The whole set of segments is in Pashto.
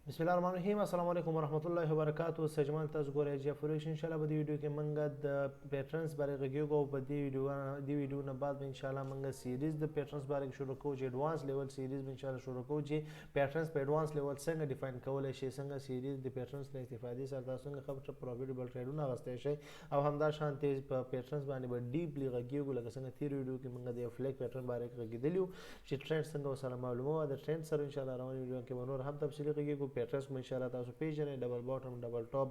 بسم الله الرحمن الرحیم. السلام علیکم ورحمۃ اللہ وبرکاتہ. سجمان تاسو ګورئ جعفروش ان شاء الله په دې ویډیو کې موږ د پیټرنز باره غږیږو او په دې ویډیو نه بعد ان شاء الله موږ سیریز د پیټرنز باره شروع کوو چې ایڈوانس لیول سیریز ان شاء الله شروع کوو چې پیټرنز په ایڈوانس لیول څنګه ډیفاین کولای شي، څنګه سیریز د پیټرنز له استفادې سره تاسو څنګه خپل پروفیټیبل ټریډونه غوښتئ شي او همدا شانتي په پیټرنز باندې به ډیپلی غږیږو لکه څنګه تیر ویډیو کې موږ د فلیک پیټرن باره غږیدلیو چې ټرند څنګه سره معلومه و. د ټرند سره ان شاء الله روان ویډیو کې نور هم تفصیلی غږیږو. پیټرنز ان شاء الله تاسو پیژنئ، ډبل باټم، ډبل ټاپ،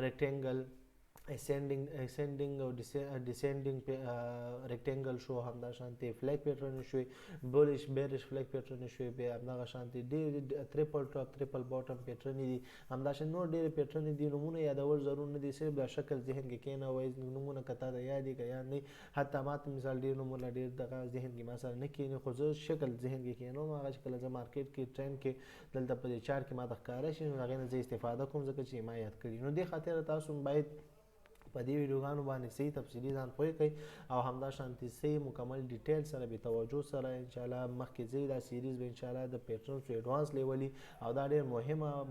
ریکټینګل، ascending او descending rectangle شو، همدا شانتي فلیک پیټرن شوی، بولش بیرش فلیک پیټرن شوی، بیا همدا شانتي ډېر ټریپل ټاپ ټریپل باټم پیټرن دي، همدا شان نور ډېر پیټرن دي. نمونه یادول ضرور نه دي، صرف د شکل ذهن کې کېنه وایي نمونه کته د یادې که یاد نه، حتی ماته مثال ډېر نمونه ډېر دغه ذهن کې ما سره نه کېني، خو زه شکل ذهن کې کېنوم. هغه چې کله زه مارکیټ کې ټرینډ کې دلته په دې چارت کې ماته ښکاره شي نو هغې نه زه استفاده کوم ځکه چې ما یاد کړي. نو دې خاطر تاسو باید په دې ویډیوګانو باندې صحیح تفصیلي ځان پوه کړئ او همدا شانتي صحیح مکمل ډیټیل سره به توجه سره ان شاء الله مخکې ځئ. دا سیریز به ان شاء الله د پیټرنز ایډوانس لیولي او دا ډېر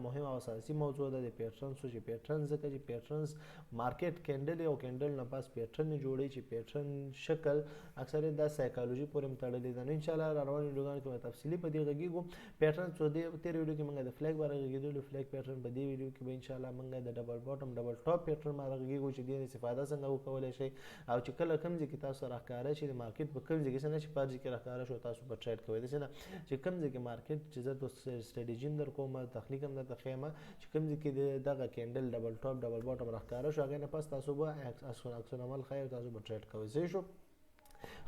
مهمه او اساسي موضوع ده د پیټرنز چې پیټرنز ځکه چې پیټرنز مارکیټ کینډل او کینډل نه پاس پیټرن جوړي چې پیټرن شکل اکثر د سایکالوژي پورې تړلې ده. نو ان شاء الله روان ویډیوګانو کې تفصیلي په دې غږیږو. پیټرن څو دې تیر ویډیو کې موږ د فلیک باره غږیدلو، فلیک پیټرن په دې ویډیو کې به ان شاء الله موږ د ډبل باټم ډبل ټاپ پیټرن باره غږیږو چې استفاده څنګه وکولای شي او چې کله کوم ځای کې تاسو راښکاره شي د مارکیټ په کوم ځای کې څنګه چې په هر ځای کې راښکاره شو تاسو په ټریډ کوئ. داسې نه چې کوم ځای کې مارکیټ چې زه د سټریټیجي هم درکوم، تخنیک هم درته ښیم، چې کوم ځای کې دغه کینډل ډبل ټاپ ډبل باټم راښکاره شو هغې نه پس تاسو به عکس العمل ښایي او تاسو به ټریډ کوئ. صحیح شو؟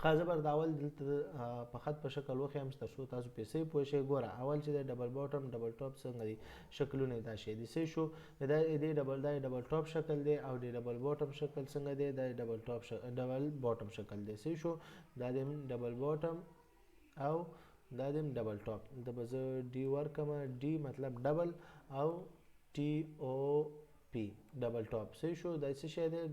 ښه، زه به د اول دلته په خط په شکل وښیم تر څو تاسو پې صحیح پوه شئ. ګوره اول چې د ډبل باټم ډبل ټاپ څنګه دي شکلونه دا شی دي. صحیح شو؟ دا ډبل ټاپ شکل دی او د ډبل باټم شکل څنګه دی، دا ډبل باټم شکل دی. صحیح شو؟ دا د ډبل باټم او دا د ډبل ټاپ. دا به زه ډي ورکم، ډي مطلب ډبل او ټي او پی ډبل ټاپ. صحیح شو؟ دا څه شی دی؟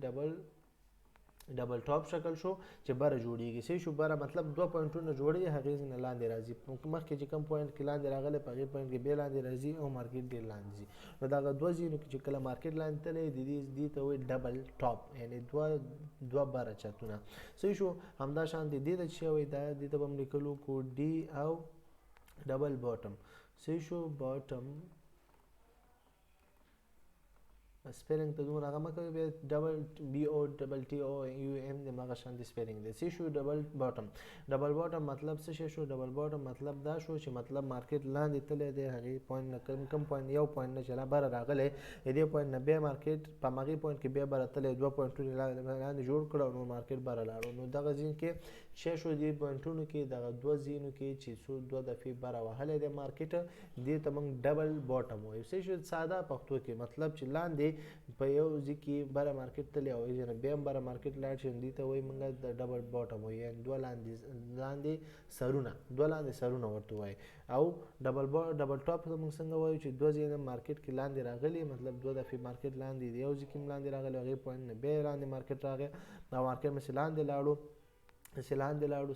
ډبل ټاپ شکل شو چې بره جوړیږي. صحیح شو؟ بره مطلب دوه پوینټونه جوړي، هغې نه لاندې راځي، مخکې چې کوم پوینټ کې لاندې راغلی په هغې پوینټ کې بیا لاندې راځي او مارکیټ ډېر لاندې ځي. نو دغه دوه ځایونو کې چې کله مارکیټ لاندې تللی دې ته وایي ډبل ټاپ، یعنې دوه بره چتونه. صحیح شو؟ همدا شانتې دې ته چې وایي دا دې ته به هم لیکلو کو ډي او ډبل باټم. صحیح شو؟ باټم سپیلنګ ته دومره هغه مه کوئ، بیا ډبل بي او ډبل ټي او یو ایم د همغه شانتې سپیلنګ دی. صحیح شو؟ ډبل باټم مطلب څه شی شو؟ ډبل باټم مطلب دا شو چې مطلب مارکیټ لاندې تللی دی، هغې پوینټ نه کوم پوینټ یو پوینټ نه چې لا بره راغلی، د دې پوینټ نه بیا مارکیټ په همغې پوینټ کې بیا بره تللی، دوه پوینټونه لاندې جوړ کړه نو مارکیټ بره لاړو. نو دغه ځین کې څه شو؟ دې پوینټونو کې دغه دوه ځینو کې چې څو دوه دفعې بره وهلی دی مارکیټ، دې ته موږ ډبل باټم وایو. صحیح شو؟ ساده پښتو کې مطلب چې لاندې په یو ځای کې بره مارکیټ تللی او نه بیا هم بره مارکیټ لاړ شي، دې ته وایي موږ د ډبل باټم وایو، یعنې دوه لاندې سرونه ورته وایي. او ډبل ټاپ ته موږ څنګه وایو چې دوه ځایونه مارکیټ کې لاندې راغلي، مطلب دوه دفعې مارکیټ لاندې دی، یو ځای کې هم لاندې راغلی، هغې پوینټ نه بیا لاندې مارکیټ راغی او مارکیټ مې لاندې لاړو.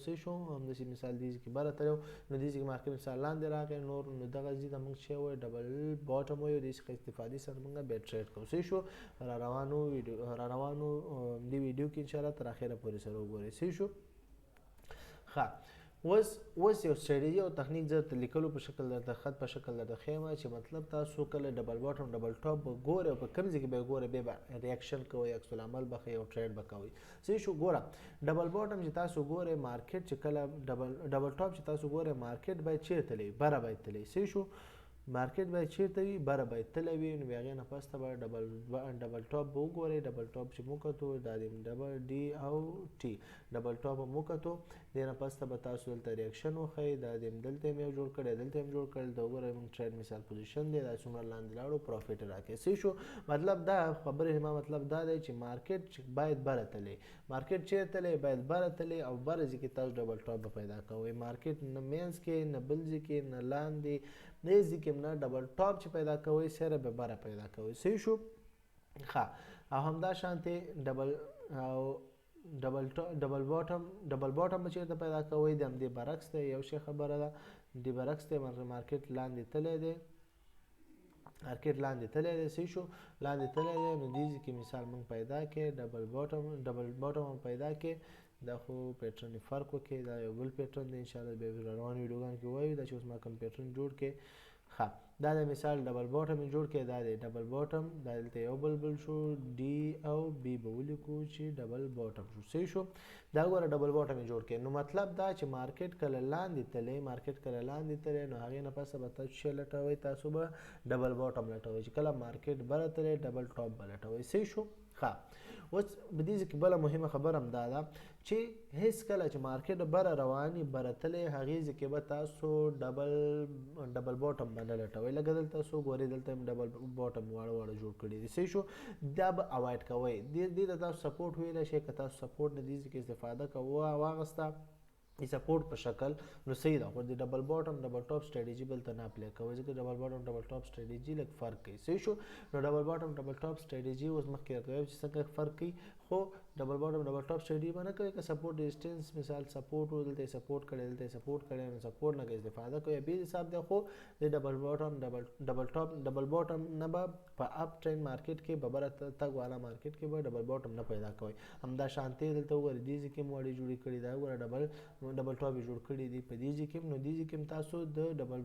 صحیح شو؟ همداسې مثال دې ځای کې بره تللی و نو دې ځای کې مارکیټ مثال لاندې راغی نور، نو دغه ځای ته موږ څه وایو؟ ډبل باټم وایو. دې څخه استفادې سره موږ بیا ټریډ کوو. صحیح شو؟ را روانو دې ویډیو کې انشاءالله تر اخره پورې سره وګورئ. صحیح شو؟ ښه، اوس یو سټریټجي او تخنیک زه درته لیکلو په شکل درته خط په شکل درته ښیم چې مطلب تاسو کله ډبل باټم ډبل ټاپ به ګورئ او په کوم ځای کې به یې ګورئ بیا به ریاکشن کوئ، عکس العمل به ښیي او ټریډ به کوئ. صحیح شو؟ ګوره ډبل باټم چې تاسو ګورئ مارکیټ چې کله ډبل ټاپ چې تاسو ګورئ مارکیټ باید چیرته تللی؟ بره باید تللی. صحیح شو؟ مارکیټ باید چیرته وي؟ بره باید تللی وي. نو بیا هغې نه پس ته به ډبل ټاپ به وګورئ. ډبل ټاپ چې مو کتو دا د ډبل ډي او ټي ډبل ټاپ مو کتو، دې نه پس ته به تاسو دلته ریاکشن وښیي، دا د دلته یې یو جوړ کړی، دلته یې جوړ کړی، دا وګورئ موږ ټریډ مثال پوزیشن دی، دا څومره لاندې لاړو پروفیټ راکړي. صحیح شو؟ مطلب دا خبرې زما مطلب دا دی چې مارکیټ باید بره تللی. مارکیټ چیرته تللی؟ باید بره تللی او بره ځای کې تاسو ډبل ټاپ به پیدا کوئ. مارکیټ نه مینځ کې نه بل ځای کې نه لاندې دې ځای کې نه ډبل ټاپ چې پیدا کوئ صرف به بره پیدا کوئ. صحیح شو؟ ښه، او همدا شانتې ډبل باټم به چېرته پیدا کوئ؟ د همدې برعکس دی، یو شی خبره ده، د برعکس دی، مارکیټ لاندې تللی دی مارکیټ لاندې تللی دی صحیح شو لاندې تللی دی نو دې ځای کې مثال موږ پیدا کړې ډبل باټم هم پیدا کړې دا خو پیټرن فرق وکړي دا یو بل پیټرن دی انشاءالله بیا روانو ویډیوګانو کې وایو دا چې اوس ما کوم پیټرن جوړ کړې ښه دا د مثال ډبل باټم یې جوړ کړی دا دی ډبل باټم دا دلته یو بل شو ډي او بي به ولیکو چې ډبل باټم شو صحیح شو دا ګوره ډبل باټم یې جوړ کړی نو مطلب دا چې مارکیټ کله لاندې تللی نو هغې نه پسه به تاسو څه لټوئ تاسو به ډبل باټم لټوئ چې کله مارکیټ بره تللی ډبل ټاپ به لټوئ صحیح شو ښه اوس په دې ځای کې بله مهمه خبره هم دا ده چې هیڅ کله چې مارکیټ بره رواني بره تللی هغې ځای کې به تاسو ډبل باټم به نه لټوئ لکه دلته تاسو ګورئ دلته هم ډبل باټم واړه جوړ کړي دي صحیح شو دا به اوایډ کوئ دې ته تاسو سپورټ ویلی شئ که تاسو سپورټ نه دې ځای کې استفاده کوه واغسته سپورټ په شکل نو صحیح ده خو د ډبل باټم ډبل ټاپ سټریټجي بل ته نه اپلای کوئ ځکه ډبل باټم ډبل ټاپ سټریټجي لږ فرق کوي صحیح شو نو ډبل باټم ډبل ټاپ سټریټجي اوس مخکې راته وایم چې څنګه فرق کوي خو ډبل باټم ډبل ټاپ سټریټجي به نه کوئ که سپورټ ډسټنس مثال سپورټ و دلته سپورټ کړی نو سپورټ نه استفاده کوئ بې حساب دی خو د ډبل باټم ډبل باټم نه به په اپ ټرین مارکیټ کې به بره تګ والا مارکیټ کې به ډبل باټم نه پیدا کوئ همدا شانتې دلته وګورئ دې ځای کې مو اړې جوړې کړي دا وګوره ډبل ټاپ یې جوړ کړي دي په دې ځای کې نو دې ځای کې تاسو د ډبل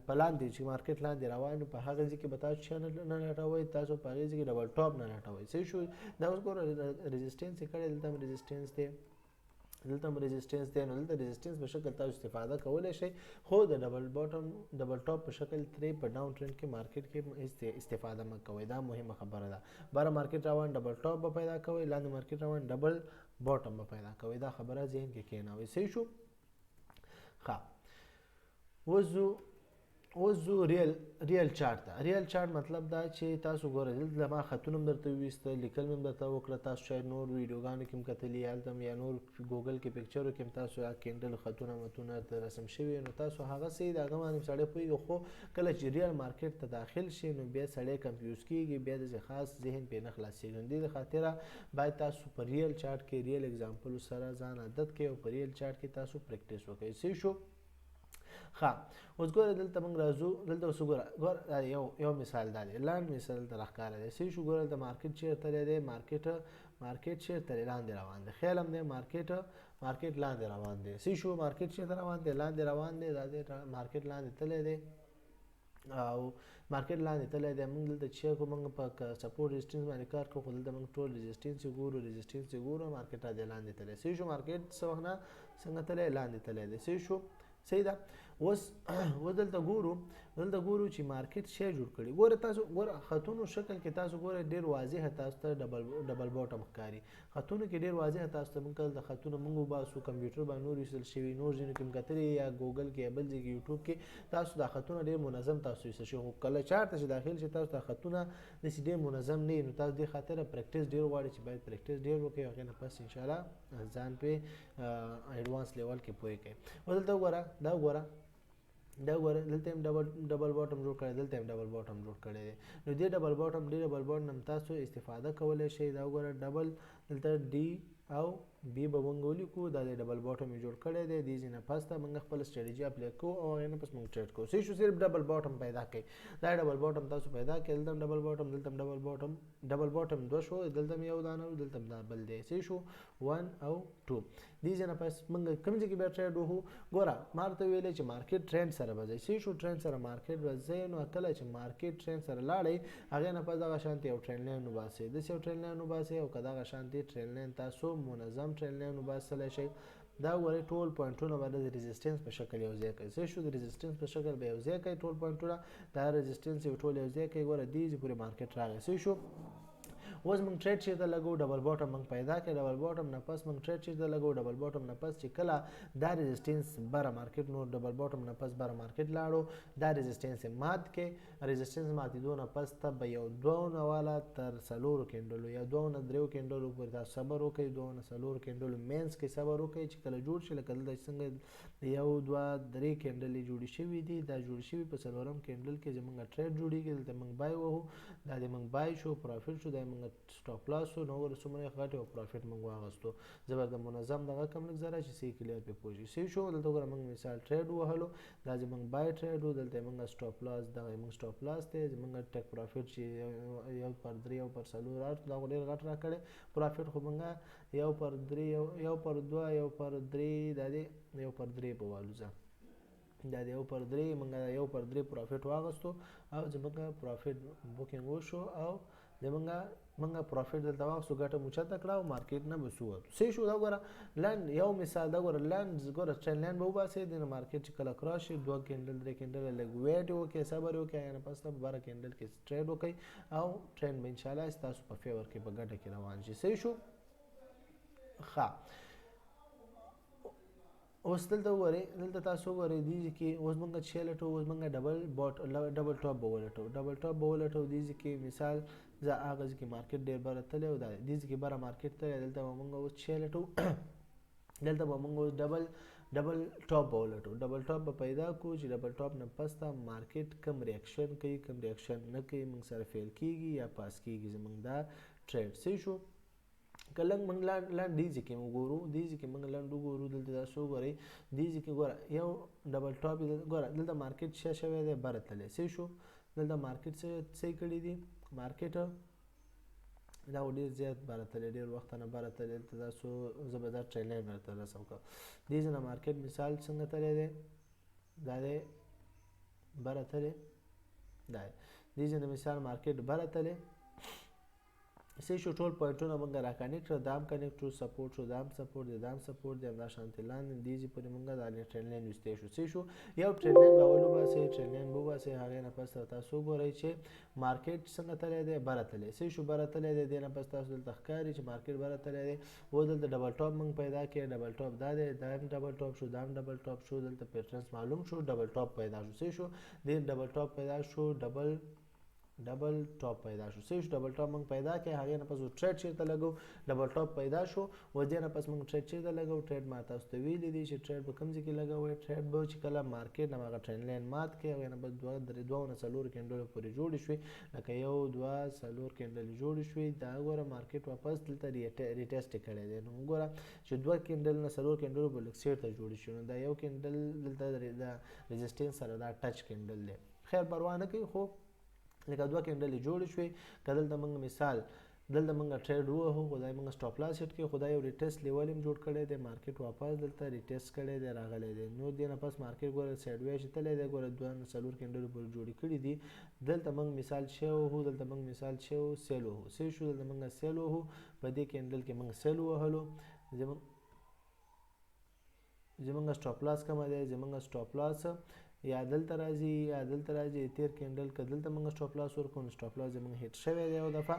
په لاندې چې مارکیټ لاندې روان په هغه ځای کې به تاسو څه نه لټوئ تاسو په هغې ځای کې ډبل ټاپ نه لټوئ صحیح شو دا اوس ګوره ريزسټنس یې کړی دلته هم ريزسټنس دی نو دلته ريزسټنس په شکل تاسو استفاده کولی شئ خو د ډبل ټاپ په شکل ترې په ډاون ټرینډ کې مارکیټ کې استفاده مه کوئ دا مهمه خبره ده بره مارکیټ روان ډبل ټاپ به پیدا کوئ لاندې مارکیټ روان ډبل باټم به پیدا کوئ دا خبره ذهن کې کېنوئ صحیح شو ښه اوس زو ریل چارت ته ریل چارت مطلب دا چې تاسو ګورئ دلته ما خطونه هم درته وویسته لیکل مې هم درته وکړه تاسو شاید نور ویډیوګانو کې هم کتلي هلته یا نور ګوګل کې پکچرو کې هم تاسو کینډل خطونه متونه رسم شوي نو تاسو هغسې د هغه باندې سړی پوهېږي خو کله چې ریل مارکیټ ته داخل شي نو بیا سړی کنفیوز کېږي بیا داسې خاص ذهن پرې نه خلاصېږي نو دې د خاطره باید تاسو په ریل چارت کې ریل اګزامپلو سره ځان عادت کړئ او په ریل چارت کې تاسو پریکټس وکړئ صحیح شو ښه اوس ګوره دلته موږ راځو دلته اوس ګوره یو مثال دا دی لاند مثال ته راښکاره دی صحیح شو ګوره دلته مارکیټ چېرته دی مارکیټ چېرته دی لاندې روان دی خیال هم دی مارکیټ لاندې روان دی صحیح شو مارکیټ چېرته روان دی لاندې روان دی دا دی مارکیټ لاندې تللی دی او مارکیټ لاندې تللی دی موږ دلته چې کوو موږ په سپورټ ريزسټنس باندې کار کوو خو دلته موږ ټول ريزسټنس یې ګورو مارکیټ دی لاندې تللی صحیح شو مارکیټ څه وخت نه څنګه تللی لاندې تللی دی صحیح شو صحیح ده اوس دلته ګورو چې مارکیټ شی جوړ کړي ګوره تاسو ګوره خطونو شکل کې تاسو ګوره ډېر واضح تاسو ته ډبل باټم ښکاري خطونو کې ډېر واضح تاسو ته موږ د خطونه موږ وباسو کمپیوټر باندې نور ایستل شوي نور ځینو کې هم کتلي یا ګوګل کې یا بل ځای کې یوټیوب کې تاسو دا خطونه ډېر منظم تاسو ایستل شوي خو کله چارت چې داخل شي تاسو دا خطونه داسې ډېر منظم نه وي نو تاسو دې خاطره پریکټس ډېر غواړئ چې باید پریکټس ډېر وکړئ هغې نه پس انشاءالله ځان پرې ایډوانس لیول کې پوه کړئ دلته وګوره دلته هم ډبل باټم جوړ کړی دلته هم ډبل باټم جوړ کړی دی نو دې ډبل باټم هم تاسو استفاده کولی شئ دا وګوره ډبل دلته ډي او بي به موږ ولیکو دا د ډبل باټم یې جوړ کړی دی دې ځای نه پس ته موږ خپله سټریټجي اپلای کوو او هغې نه پس موږ ټریډ کوو صحیح شو صرف ډبل باټم پیدا کړئ دا ډبل باټم تاسو پیدا کړئ دلته هم ډبل باټم ډبل باټم دوه شو دلته هم یو دانه دلته هم دا بل دی صحیح شو 1 او 2 دې ځای نه پس موږ کوم ځای کې بیا ټریډ وکړو ګوره ما درته ویلی چې مارکیټ ټرینډ سره به ځئ صحیح شو ټرینډ سره مارکیټ به ځئ نو کله چې مارکیټ ټرینډ سره لاړئ هغې نه پس دغه شانتې یو ټرینډ لاین وباسئ داسې یو ټرینډ لاین وباسئ او که دغه شانتې ټرینډ لاین تاسو منظم ټرینډ لاین وباسلی شئ دا ګورئ ټول پوینټونه به د ريزسټنس په شکل یو ځای کوي صحیح شو د ريزسټنس په شکل به یو ځای کوي ټول پوینټونه دا ريزسټنس یو ټول یو ځای کوي ګوره دې ځای پورې مارکیټ راغی صحیح شو اوس موږ ټریډ چېرته لګو ډبل باټم موږ پیدا کړی ډبل باټم نه پس موږ ټریډ چېرته لګو ډبل باټم نه پس چې کله دا ريزسټنس بره مارکیټ نور ډبل باټم نه پس بره مارکیټ لاړو دا ريزسټنس یې مات کړي ريزسټنس ماتېدو نه پس ته به یو 2 والا تر 4 کینډلو یا 2 نه 3 کینډلو پورې تاسو صبر وکړئ 2 نه 4 کینډلو مینس کې صبر وکړئ چې کله جوړ شي لکه دلته څنګه 1 2 3 کینډلې جوړې شوي دي دا جوړې شوي په 4م کینډل کې زموږ ټریډ جوړېږي دلته موږ بای وهو دا د موږ بای شو پروفیټ شو دا موږ سټاپ لاس نو ور څومره غټ او پروفیټ موږ واغستو زبر د منظم دغه کم لږ زره چې سی کلیئر په پوجي سی شو دلته ګور موږ مثال ټریډ وهلو دا چې موږ بای ټریډ دلته موږ سټاپ لاس دغه موږ سټاپ لاس ته موږ ټیک پروفیټ چې یو پر 3 یو پر 4 راځي دا ډیر غټ را کړي پروفیټ خو موږ یو پر 3 یو پر 2 یو پر 3 د دې یو پر 3 په والوزه دا د یو پر 3 موږ یو پر 3 پروفیټ واغستو او زموږ پروفیټ بوکینګ وشو او زموږ پروفیټ دلته واغستو ګټه مو چاته کړه او مارکیټ نه بسو سې شو دا ګوره لاند یو مثال دا ګوره لاند ګوره ټرند لاین به وباسي د مارکیټ چې کله کراش شي 2 کینډل 3 کینډل لګ ویټ وکي صبر وکي یا نه پس ته 12 کینډل کې ټریډ وکي او ټرند به ان شاء الله تاسو په فیور کې په ګټه کې روان شي سې شو ښه اوس دلته وګورئ دلته تاسو وګورئ دې کې اوس موږ چې لټو اوس موږ ډبل ټاپ به ولټو ډبل ټاپ به ولټو دې کې مثال زه هغه کې مارکیټ ډیر بره تللی او دې کې بره مارکیټ تللی دلته به موږ اوس چې لټو دلته به موږ اوس ډبل ټاپ به ولټو ډبل ټاپ به پیدا کو چې ډبل ټاپ نه پس ته مارکیټ کم ریاکشن کوي کم ریاکشن نه کوي موږ سره فیل کیږي یا پاس کیږي زموږ دا ټریډ سی شو کله موږ لاند دیږي کې موږ ګورو دیږي کې موږ لاند وګورو دلته تاسو وګورئ دیږي کې ګوره یو ډبل ټاپ ګوره دلته مارکیټ څه شوی دی بره تللی سی شو دلته مارکیټ څه کړي دي مارکیټ دا ډیر زیات بره تللی ډیر وخت نه بره تللی دلته تاسو زه به دا ټرینډ لاین ورته رسم کړم دې نه مارکیټ مثال څنګه تللی دی دا دی بره تللی دا دې نه مثال مارکیټ بره تللی سی شو ټول پوینټونه موږ را کنیکټ کړ دام کنیکټ شو سپورټ شو دام سپورټ دی دام سپورټ دی همدا شانتي لاندې دیږي پورې موږ دا ټرینډ لاین وستې شو سی شو یو ټرینډ لاین به ولوباسي ټرینډ لاین به وباسي هغې نه پس تاسو ګورئ چې مارکیټ څنګه تللی دی بره تللی سی شو بره تللی دی دې نه پس تاسو دلته ښکاري چې مارکیټ بره تللی دی اوس دلته ډبل ټاپ موږ پیدا کړی ډبل ټاپ دا دی دا هم ډبل ټاپ شو دا هم ډبل ټاپ شو دلته پیټرنس معلوم شو ډبل ټاپ پیدا شو سی شو دې ډبل ټاپ پیدا شو ډبل ټاپ پیدا شو سی شو ډبل ټاپ موږ پیدا کړی هغې نه پس ټریډ چیرته لګو ډبل ټاپ پیدا شو و دې نه پس موږ ټریډ چیرته لګو ټریډ ما تاسو ته ویلي دي چې ټریډ به کوم ځای کې لګوئ ټریډ به چې کله مارکیټ نه هغه ټرینډ لاین مات کړي هغې نه پس دوه نه څلورو کینډلو پورې جوړې شوې لکه یو دوه څلور کینډلې جوړې شوې دا ګوره مارکیټ واپس دلته ریټیسټ کړی دی نو وګوره چې دوه کینډل نه څلور کینډلو په لږ سیر ته جوړې شوې نو دا یو کینډل دلته د ريزسټنس سره دا ټچ کینډل دی خیر پروا نه کوي خو لکه دوه کینډلې جوړې شوې که دلته موږ مثال دلته موږ ټریډ ووهو خدای موږ سټاپ لاس هټ کړي خدای یو ریټیسټ لیول هم جوړ کړی دی مارکیټ واپس دلته ریټیسټ کړی دی راغلی دی نو دې نه پس مارکیټ ګوره سایډ ویز تللی دی ګوره دوه نه څلور کینډلو پورې جوړې کړي دي دلته موږ مثال چې ووهو دلته موږ مثال چې سیل ووهو سی شو دلته موږ سیل ووهو په دې کینډل کې موږ سیل ووهلو زموږ سټاپ لاس کومه دی زموږ سټاپ لاس یا دلته راځي تیر کینډل که دلته موږ سټاپ لاس ورکړو نو سټاپ لاس زموږ هیټ شوی دی یو دفعه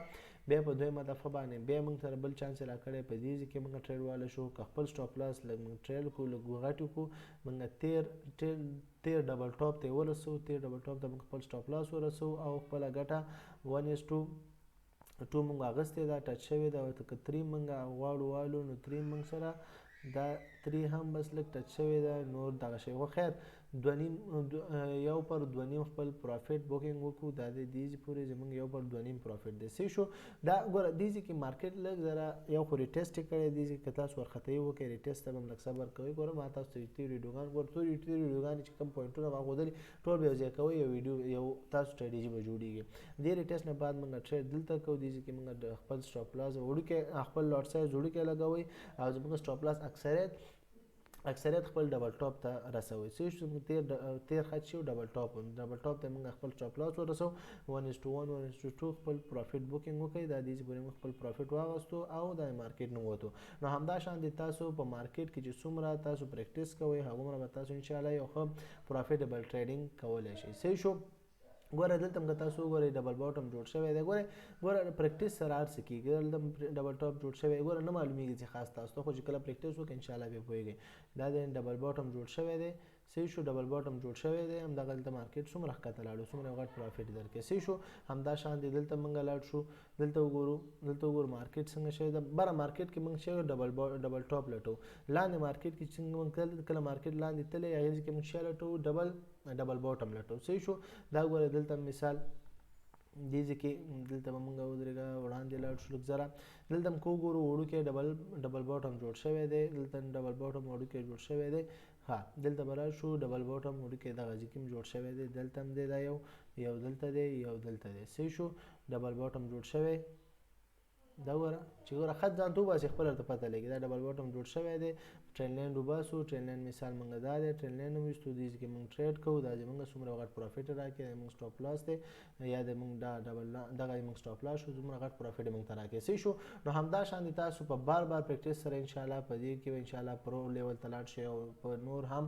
بیا په دویمه دفعه باندې بیا موږ سره بل چانس راکړی په دې کې موږ ټریډ واله شو که خپل سټاپ لاس لږ موږ ټریډ کړو لږ غټ کړو موږ تیر ډبل ټاپ ته ورسو تیر ډبل ټاپ ته موږ خپل سټاپ لاس ورسو او خپله ګټه 1:2 موږ اخیستې ده ټچ شوې ده که 3 موږ غواړو والو نو 3 موږ سره دا 3 هم بس لږ ټچ شوې ده نور دغه شی خو خیر یو پر 2.5 خپل پروفیټ بوکینګ وکړو دا د دې پورې زموږ یو پر 2.5 پروفیټ دی سی شو دا ګوره دې کې مارکیټ لږ زره یو خو ریټیسټ کړی دې که تاسو ورختوي وکړئ ریټیسټ ته به هم لږ صبر کوئ ګوره ما تاسو ته تېر ویډیوګان ګوره ټول ویډیوګانې چې کوم پوینټونه ما ښودلي ټول به یو ځای کوئ یو تاسو سټریټجي به جوړېږي دې ریټیسټ نه بعد موږ ټریډ دلته کوو دې کې موږ خپل سټاپ لاس وړوکی خپل لاټ سایز وړوکی لګوئ او زموږ سټاپ لاس اکثریت خپل ډبل ټاپ ته رسوي سی شو تیر خط شو ډبل ټاپ ته موږ خپل سټاپ لاس ورسو 1:1 1:2 خپل پروفیټ بوکینګ وکړئ دا دې پورې موږ خپل پروفیټ واغستو او د مارکیټ نه ووتو نو همدا شان دي تاسو په مارکیټ کې چې څومره تاسو پریکټیس کوئ هغومره به تاسو انشاءالله یو ښه پروفیټیبل ټریډینګ کولی شئ سی شو ګوره دلته موږ تاسو وګورئ ډبل باټم جوړ شوی دی ګوره پریکټیس سره هر څه کېږي دلته ډبل ټاپ جوړ شوی ګوره نه معلومیږي چې خاص تاسو ته خو چې کله پریکټیس وکړئ انشاءالله بیا پوهیږئ دا د ډبل باټم جوړ شوی دی سی شو ډبل باټم جوړ شوی دی همدغه دلته مارکیټ څومره ښکته لاړو څومره غټ پروفیټ درکړي سی شو همدا شان دی دلته موږ لاړ شو دلته وګورو مارکیټ څنګه شوی ده بره مارکیټ کې موږ شوی ډبل ټاپ لټو لاندې مارکیټ کې څنګه موږ کله مارکیټ لاندې تللی هغې کې موږ شی لټو ډبل باټم لټو سی شو دا ګوره دلته مثال دې ځکه دلته به موږ ودرېږه وړاندې لاړ شو لږ ذره دلته هم که وګورو وړوکی ډبل باټم جوړ شوی دی دلته ډبل باټم وړوکی جوړ شوی دی ها دلته به راشو ډبل باټم وړوکی دغه ځکه هم جوړ شوی دی دلته هم دی دا یو دلته دی یو دلته دی صحیح شو ډبل باټم جوړ شوی دا وګوره چې ګوره خط ځان ته وباسي خپله ورته پته لګي دا ډبل باټم جوړ شوی دی ټرین لاین وباسو ټرین لاین مثال موږ دا دی ټرین لاین هم ویستو دې کې موږ ټریډ کوو دا زموږ څومره غټ پروفیټ راکړي دا موږ سټاپ لاس دی یا د موږ دا ډبل دغه موږ سټاپ لاس شو زموږ غټ پروفیټ موږ ته راکړي صحیح شو نو همدا شان دي تاسو په بار پریکټیس سره ان شاء الله په دې کې ان شاء الله پرو لیول ته لاړ شئ او په نور هم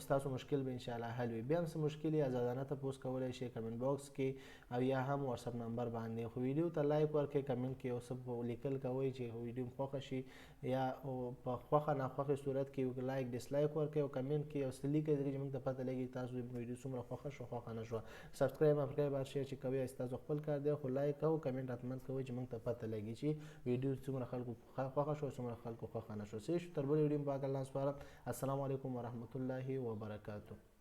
ستاسو مشکل به ان شاء الله حل وي بیا هم څه مشکل یې آزادانه تپوس کولی شئ کمنټ باکس کې او یا هم واتساپ نمبر باندې خو ویډیو ته لایک ورکړئ کمنټ کې او څه لیکل کوئ چې ویډیو خوښه شي یا په خوښه ناخوښه صورت کې لایک ډسلایک ورکړئ او کمنټ کې او څه لیکئ چې موږ ته پته لګي تاسو ویډیو څومره خوښه شو خوښه نه شوه سبسکرایب او شیر چې کوئ ستاسو خپل کار دی خو لایک او کمنټ حتما کوئ چې موږ ته پته لګي چې ویډیو څومره خلکو خوښه شو څومره خلکو خوښه نه شو صحیح شو تر بلې ویډیو پاک الله سپارم السلام علیکم ورحمت الله وبرکاته